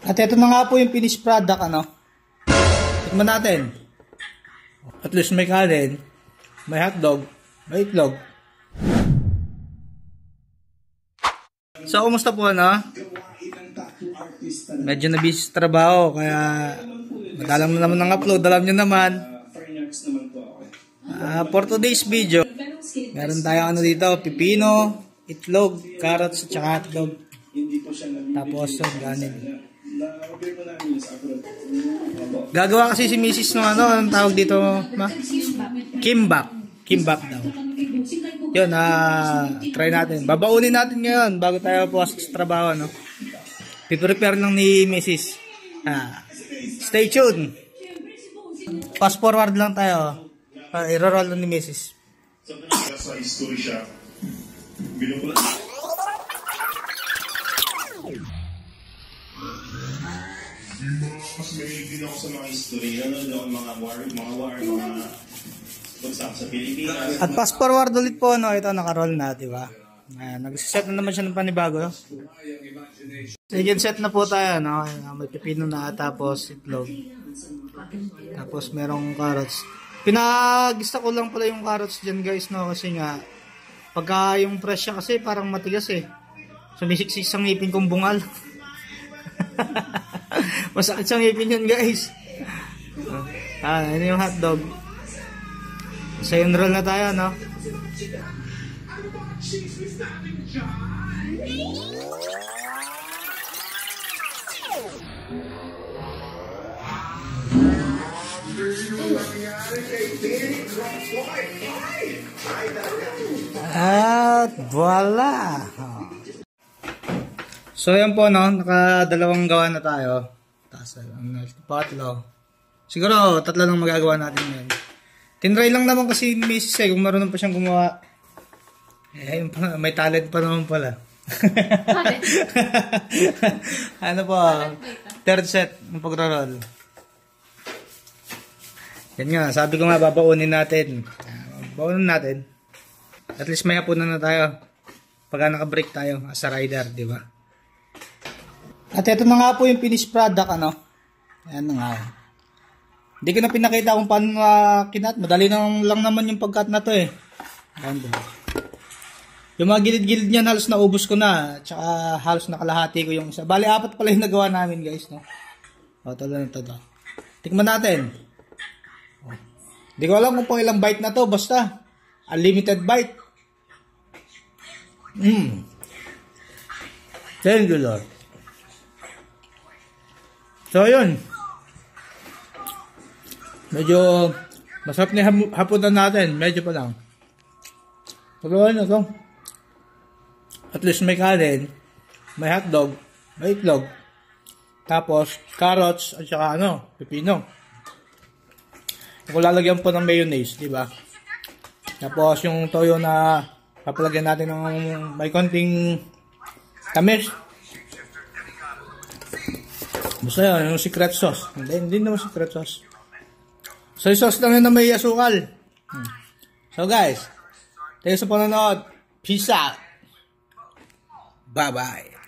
At ito na nga po yung finished product, ano. Tikman natin. At least may kanin, may hotdog, may itlog. So, kumusta po, ano? Medyo na-busy sa trabaho, kaya madalang na naman ang upload. Alam nyo naman. For today's video, meron tayong ano dito, pipino, itlog, carrots, at saka hotdog. Tapos, ganin. Gagawa kasi si Mrs. no, ano, anong tawag dito, ma? Kimbap. Kimbap daw. Yun, try natin. Babaunin natin ngayon bago tayo puwas sa trabaho, no? Piprepare lang ni Mrs. Stay tuned. Fast forward lang tayo. I-roll lang ni Mrs. Sa history siya. Mas may din ako sa mga history. Mga war, mga bagsak sa Pilipinas. At fast forward ulit po, no? Ito, naka-roll na, diba? Nag-set na naman siya ng panibago, no? Second set na po tayo, no? May pipino na, tapos itlog. Tapos merong carrots. Pinagista ko lang pala yung carrots dyan, guys, no? Kasi nga, pagka yung fresh siya kasi parang matigas eh. Sumisiksik sa ngipin kong bungal. Masakit sa ngipin yun, guys. Ano yung hotdog. So, yung roll na tayo, no? At voila! So, yan po, no? Nakadalawang gawa na tayo. Tapos, patlo. Siguro, tatlo lang magagawa natin yan. Tinry lang naman kasi ni Mrs. kung marunong pa siyang gumawa. Eh, may talent pa naman pala. Ano po? Third set ng pag-roll. Yan nga, sabi ko nga, babaunin natin. Babaunin natin. At least may hapunan na tayo. Pagka naka-break tayo as a rider, di ba? At ito na nga po yung finished product, ano. Ayan na nga. Hindi ko na pinakita kung paano kinat. Madali lang naman yung pagkat na to eh. Ayan ba. Yung mga gilid-gilid niyan halos naubos ko na. Tsaka halos nakalahati ko yung isa. Bali, 4 pala yung nagawa namin, guys, no. O, ito na ito. Tikman natin. Hindi ko alam kung pang ilang bite na to. Basta, unlimited bite. Thank you, Lord. So, yun. Medyo masarap na hapunan natin. Medyo pa lang. Pero ano to? At least may kanin, may hotdog, may itlog. Tapos, carrots, at saka ano, pipino. Kung lalagyan po ng mayonnaise, di ba? Tapos, yung toyo na papalagyan natin ng may konting tamis. Basta yun, yung secret sauce. Hindi naman secret sauce. Soy sauce lang yun na may asukal. So guys, thanks sa panonood. Peace out. Bye-bye.